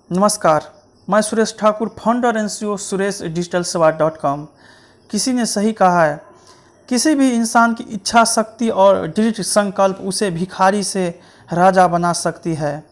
नमस्कार, मैं Suresh Thakur, founder and CEO Suresh digital सेवा .com। किसी ने सही कहा है, किसी भी इंसान की इच्छा शक्ति और दृढ़ संकल्प उसे भिखारी से राजा बना सकती है।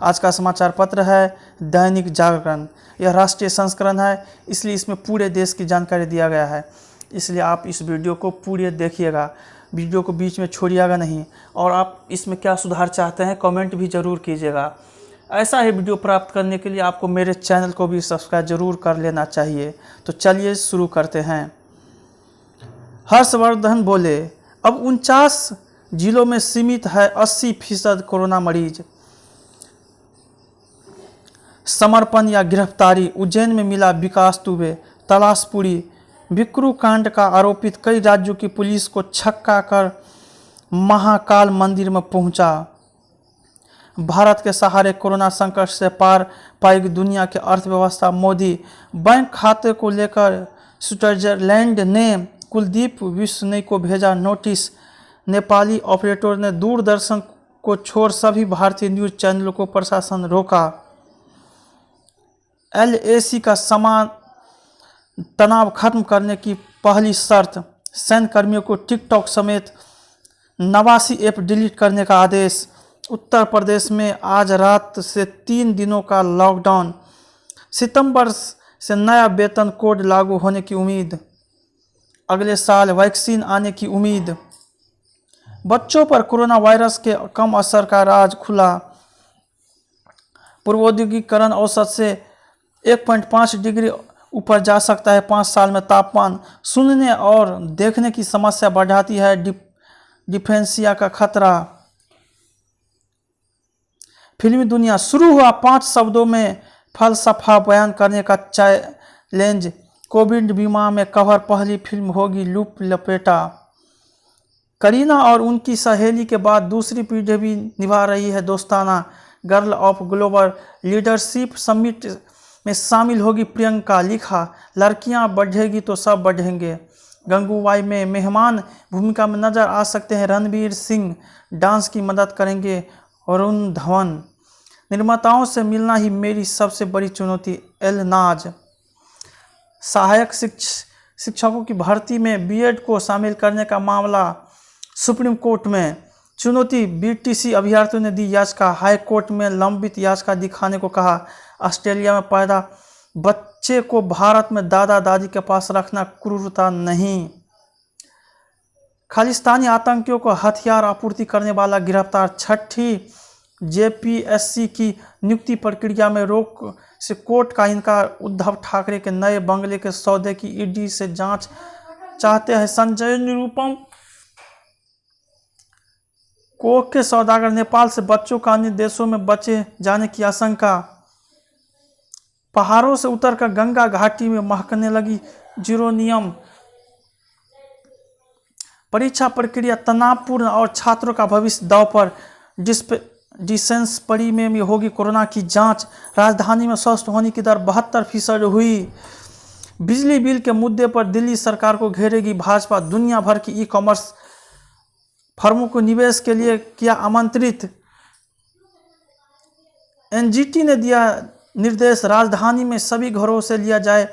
आज का समाचार पत्र है दैनिक जागरण। यह राष्ट्रीय संस्करण है, इसलिए इसमें पूरे देश की जानकारी दिया गया है। इसलिए आप इस वीडियो को पूरे देखिएगा, वीडियो को बीच में छोड़िएगा नहीं। और आप इसमें क्या सुधार चाहते हैं कमेंट भी ज़रूर कीजिएगा। ऐसा ही वीडियो प्राप्त करने के लिए आपको मेरे चैनल को भी सब्सक्राइब जरूर कर लेना चाहिए। तो चलिए शुरू करते हैं। हर्षवर्धन बोले, अब 49 जिलों में सीमित है 80% कोरोना मरीज। समर्पण या गिरफ्तारी, उज्जैन में मिला विकास दुबे, तलाशपुरी। विक्रु कांड का आरोपित कई राज्यों की पुलिस को छक्का कर महाकाल मंदिर में पहुंचा। भारत के सहारे कोरोना संकट से पार पाएगी दुनिया की अर्थव्यवस्था, मोदी। बैंक खाते को लेकर स्विट्जरलैंड ने कुलदीप बिश्नोई को भेजा नोटिस। नेपाली ऑपरेटर ने दूरदर्शन को छोड़ सभी भारतीय न्यूज चैनलों को प्रशासन रोका। LAC का समान तनाव खत्म करने की पहली शर्त, सैन्य कर्मियों को टिकटॉक समेत 89 ऐप डिलीट करने का आदेश। उत्तर प्रदेश में आज रात से 3 दिनों का लॉकडाउन। सितंबर से नया वेतन कोड लागू होने की उम्मीद। अगले साल वैक्सीन आने की उम्मीद। बच्चों पर कोरोना वायरस के कम असर का राज खुला। पूर्वौद्योगिकरण औसत से 1.5 डिग्री ऊपर जा सकता है 5 साल में। तापमान सुनने और देखने की समस्या बढ़ाती है डिफेंसिया का खतरा। फिल्मी दुनिया शुरू हुआ 5 शब्दों में फलसफा बयान करने का चैलेंज। कोविड बीमा में कवर पहली फिल्म होगी लूप लपेटा। करीना और उनकी सहेली के बाद दूसरी पीढ़ी भी निभा रही है दोस्ताना। Girl of global leadership summit में शामिल होगी प्रियंका। लिखा, लड़कियां बढ़ेगी तो सब बढ़ेंगे। गंगूबाई में मेहमान भूमिका में नजर आ सकते हैं रणवीर सिंह। डांस की मदद करेंगे वरुण धवन। निर्माताओं से मिलना ही मेरी सबसे बड़ी चुनौती, एलनाज। सहायक शिक्षकों की भर्ती में बीएड को शामिल करने का मामला सुप्रीम कोर्ट में। चुनौती, बीटीसी अभ्यर्थियों ने दी याचिका। हाई कोर्ट में लंबित याचिका दिखाने को कहा। ऑस्ट्रेलिया में पैदा बच्चे को भारत में दादा दादी के पास रखना क्रूरता नहीं। खालिस्तानी आतंकियों को हथियार आपूर्ति करने वाला गिरफ्तार। छठी JPSC की नियुक्ति प्रक्रिया में रोक से कोर्ट का इनकार। उद्धव ठाकरे के नए बंगले के सौदे की ईडी से जांच चाहते हैं संजय निरुपम। कोक के सौदागर नेपाल से बच्चों का अन्य देशों में बचे जाने की आशंका। पहाड़ों से उतरकर गंगा घाटी में महकने लगी यूरेनियम। परीक्षा प्रक्रिया तनावपूर्ण और छात्रों का भविष्य दांव पर। डिस्पेंसरी में भी होगी कोरोना की जांच। राजधानी में स्वस्थ होने की दर 72% हुई। बिजली बिल के मुद्दे पर दिल्ली सरकार को घेरेगी भाजपा। दुनिया भर की ई-कॉमर्स फर्मों को निवेश के लिए किया आमंत्रित। NGT ने दिया निर्देश, राजधानी में सभी घरों से लिया जाए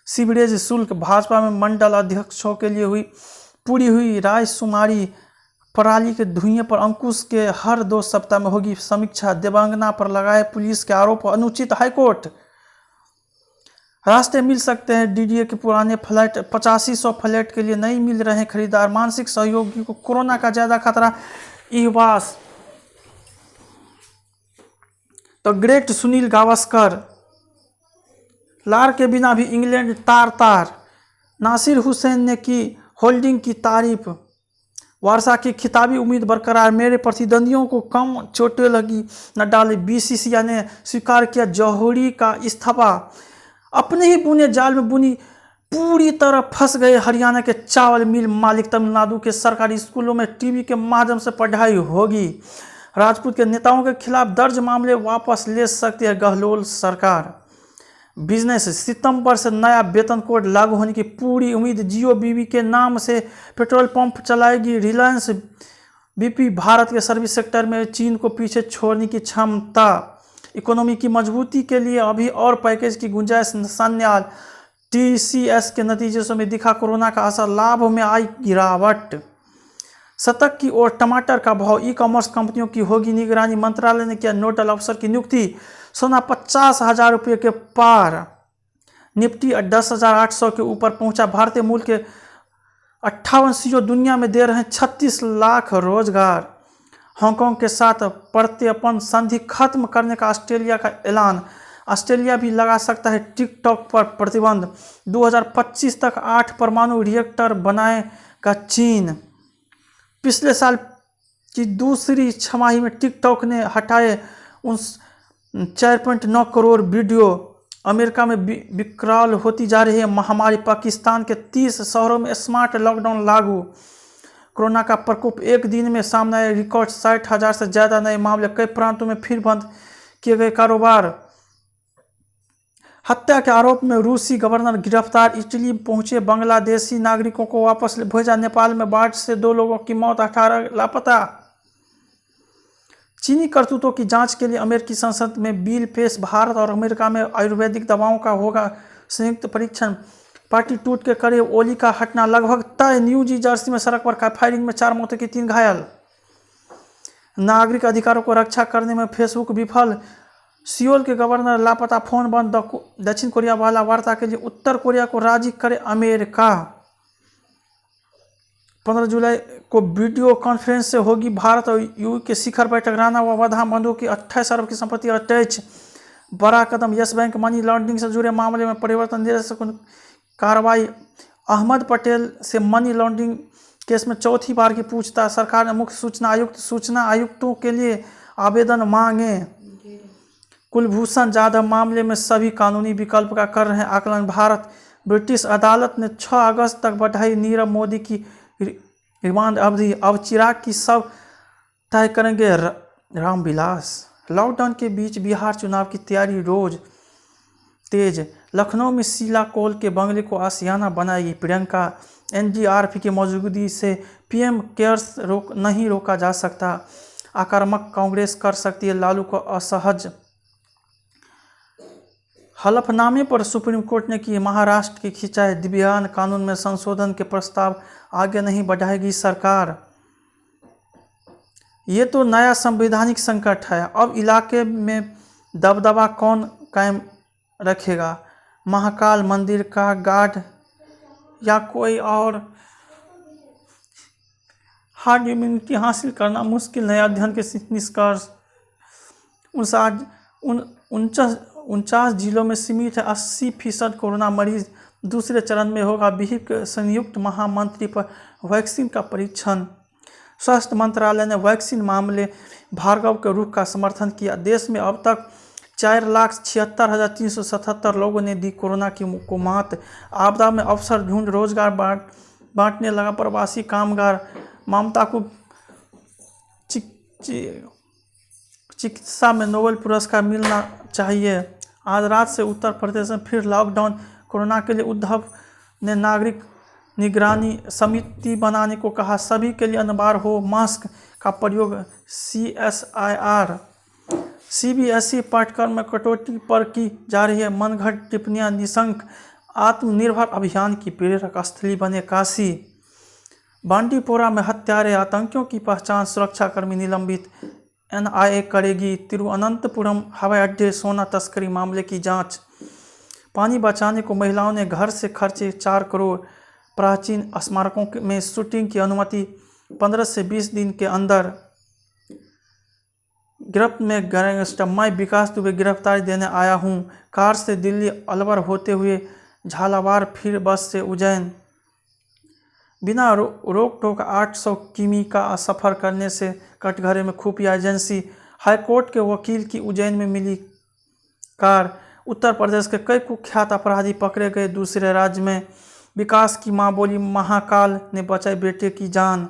सीवरेज शुल्क। भाजपा में मंडल अध्यक्षों के लिए पूरी हुई रायशुमारी। पराली के धुएं पर अंकुश के हर 2 सप्ताह में होगी समीक्षा। देवांगना पर लगाए पुलिस के आरोप अनुचित। हाईकोर्ट। रास्ते मिल सकते हैं DDA के पुराने फ्लैट। 8500 फ्लैट के लिए नहीं मिल रहे खरीदार। मानसिक सहयोगी को कोरोना का ज्यादा खतरा। इहवास। तो ग्रेट सुनील गावस्कर। लार के बिना भी इंग्लैंड तार। नासिर हुसैन ने की होल्डिंग की तारीफ। वर्षा की खिताबी उम्मीद बरकरार। मेरे प्रतिद्वंदियों को कम चोटें लगी न डाले। BCCI ने स्वीकार किया जौहरी का इस्तीफा। अपने ही बुने जाल में बुनी पूरी तरह फंस गए हरियाणा के चावल मिल मालिक। तमिलनाडु के सरकारी स्कूलों में टीवी के माध्यम से पढ़ाई होगी। राजपूत के नेताओं के खिलाफ दर्ज मामले वापस ले सकती है गहलोत सरकार। बिजनेस, सितंबर से नया वेतन कोड लागू होने की पूरी उम्मीद। जियो बीवी के नाम से पेट्रोल पंप चलाएगी रिलायंस। BP भारत के सर्विस सेक्टर में चीन को पीछे छोड़ने की क्षमता। इकोनॉमी की मजबूती के लिए अभी और पैकेज की गुंजाइश। संन्याल TCS के नतीजों में दिखा कोरोना का असर, लाभ में आई गिरावट। शतक की ओर टमाटर का भाव, ई-कॉमर्स कंपनियों की होगी निगरानी, मंत्रालय ने किया नोडल अफसर की नियुक्ति। सोना 50,000 रुपये के पार, निफ्टी 10,800 के ऊपर पहुंचा। भारतीय मूल के 58 CEO दुनिया में दे रहे हैं 36 लाख रोजगार। हांगकांग के साथ प्रत्यर्पण संधि खत्म करने का ऑस्ट्रेलिया का ऐलान, ऑस्ट्रेलिया भी लगा सकता है टिकटॉक पर प्रतिबंध। 2025 तक 8 परमाणु रिएक्टर बनाएगा चीन। पिछले साल की दूसरी छमाही में टिकटॉक ने हटाए 4.9 करोड़ वीडियो। अमेरिका में विकराल होती जा रही है महामारी, पाकिस्तान के 30 शहरों में स्मार्ट लॉकडाउन लागू। कोरोना का प्रकोप, एक दिन में सामने आए रिकॉर्ड 60,000 से ज़्यादा नए मामले, कई प्रांतों में फिर बंद किए गए कारोबार। हत्या के आरोप में रूसी गवर्नर गिरफ्तार, इटली पहुंचे बांग्लादेशी नागरिकों को वापस भेजा। नेपाल में बाढ़ से 2 लोगों की मौत, 18 लापता। चीनी करतूतों की जांच के लिए अमेरिकी संसद में बिल पेश, भारत और अमेरिका में आयुर्वेदिक दवाओं का होगा संयुक्त परीक्षण। पार्टी टूट के करे ओली का हटना लगभग तय, न्यू जर्सी में सड़क पर फायरिंग में 4 मौतें की 3 घायल। नागरिक अधिकारों को रक्षा करने में फेसबुक विफल, सियोल के गवर्नर लापता, फोन बंद। दक्षिण कोरिया वाला वार्ता के लिए उत्तर कोरिया को राजी करे अमेरिका। 15 जुलाई को वीडियो कॉन्फ्रेंस से होगी भारत और यूएई की शिखर बैठक। राणा व वाधा बंधु की 28 अरब की संपत्ति अटैच, बड़ा कदम। यस बैंक मनी लॉन्ड्रिंग से जुड़े मामले में परिवर्तन, निदेशक कार्रवाई। अहमद पटेल से मनी लॉन्ड्रिंग केस में चौथी बार की पूछताछ, सरकार ने मुख्य सूचना आयुक्तों के लिए आवेदन मांगे। कुलभूषण जाधव मामले में सभी कानूनी विकल्प का कर रहे हैं आकलन भारत। ब्रिटिश अदालत ने 6 अगस्त तक बढ़ाई नीरव मोदी की रिमांड अवधि, अब चिराग की सब तय करेंगे रामविलास। लॉकडाउन के बीच बिहार चुनाव की तैयारी रोज तेज, लखनऊ में शीला कोल के बंगले को आशियाना बनाएगी प्रियंका। NDRF की मौजूदगी से PM केयर्स नहीं रोका जा सकता, आक्रामक कांग्रेस कर सकती है लालू को असहज। हलफनामे पर सुप्रीम कोर्ट ने की महाराष्ट्र की खिंचाई, दिव्यांग कानून में संशोधन के प्रस्ताव आगे नहीं बढ़ाएगी सरकार। ये तो नया संवैधानिक संकट है, अब इलाके में दबदबा कौन कायम रखेगा, महाकाल मंदिर का गार्ड या कोई और। हार्ड इम्यूनिटी हासिल करना मुश्किल है, अध्ययन के निष्कर्ष। 49 जिलों में सीमित है 80% कोरोना मरीज, दूसरे चरण में होगा विहिप के संयुक्त महामंत्री पर वैक्सीन का परीक्षण। स्वास्थ्य मंत्रालय ने वैक्सीन मामले भार्गव के रुख का समर्थन किया। देश में अब तक 4,76,377 लोगों ने दी कोरोना को मात। आपदा में अवसर ढूंढ रोजगार बांटने लगा प्रवासी कामगार। ममता को चिकित्सा में नोबेल पुरस्कार मिलना चाहिए। आज रात से उत्तर प्रदेश में फिर लॉकडाउन, कोरोना के लिए उद्धव ने नागरिक निगरानी समिति बनाने को कहा, सभी के लिए अनिवार्य हो मास्क का प्रयोग। CSIR CBSE पाठ्यक्रम में कटौती पर की जा रही है मनगढ़ंत टिप्पणियां, निशंक आत्मनिर्भर अभियान की प्रेरक स्थली बने काशी। बांडीपोरा में हत्यारे आतंकियों की पहचान, सुरक्षाकर्मी निलंबित, NIA करेगी। तिरुवनंतपुरम हवाई अड्डे सोना तस्करी मामले की जांच। पानी बचाने को महिलाओं ने घर से खर्चे 4 करोड़। प्राचीन स्मारकों में शूटिंग की अनुमति 15 से 20 दिन के अंदर। गिरफ्त में गैंगस्टर, मैं विकास दुबे गिरफ्तारी देने आया हूं। कार से दिल्ली अलवर होते हुए झालावाड़, फिर बस से उज्जैन। बिना रोक टोक 800 किमी का सफर करने से कटघरे में खुफिया एजेंसी। हाईकोर्ट के वकील की उज्जैन में मिली कार। उत्तर प्रदेश के कई कुख्यात अपराधी पकड़े गए दूसरे राज्य में। विकास की मां बोली, महाकाल ने बचाई बेटे की जान।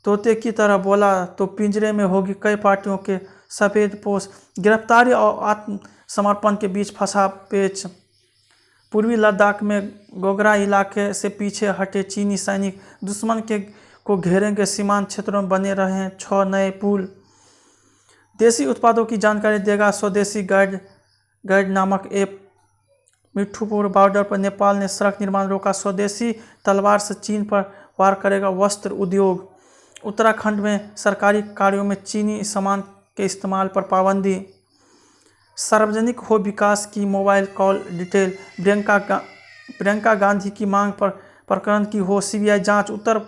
तोते की तरह बोला तो पिंजरे में होगी, कई पार्टियों के सफेद पोश। गिरफ्तारी और आत्मसमर्पण के बीच फंसा पेच। पूर्वी लद्दाख में गोगरा इलाके से पीछे हटे चीनी सैनिक, दुश्मन को घेरेंगे। सीमांत क्षेत्रों में बने रहे 6 नए पुल। देसी उत्पादों की जानकारी देगा स्वदेशी गाइड नामक ऐप। मिठूपुर बॉर्डर पर नेपाल ने सड़क निर्माण रोका, स्वदेशी तलवार से चीन पर वार करेगा वस्त्र उद्योग। उत्तराखंड में सरकारी कार्यों में चीनी सामान के इस्तेमाल पर पाबंदी। सार्वजनिक हो विकास की mobile call detail. Priyanka Gandhi की मांग पर प्रकरण की हो सीबीआई जांच। उत्तर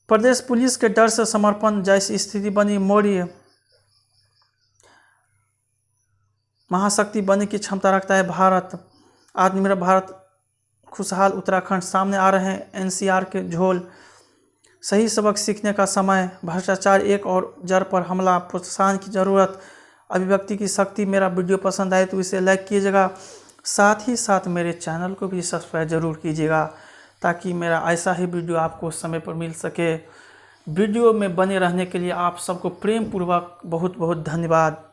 प्रदेश पुलिस के डर से समर्पण जैसी स्थिति बनी मौर्य महाशक्ति बनने की क्षमता रखता है भारत। आत्मनिर्भर भारत खुशहाल उत्तराखंड। सामने आ रहे हैं एनसीआर के झोल। सही सबक सीखने का समय। भ्रष्टाचार एक और जड़ पर हमला। प्रोत्साहन की जरूरत। अभिव्यक्ति की शक्ति। मेरा वीडियो पसंद आए तो इसे लाइक कीजिएगा, साथ ही साथ मेरे चैनल को भी सब्सक्राइब जरूर कीजिएगा ताकि मेरा ऐसा ही वीडियो आपको समय पर मिल सके। वीडियो में बने रहने के लिए आप सबको प्रेम पूर्वक बहुत बहुत धन्यवाद।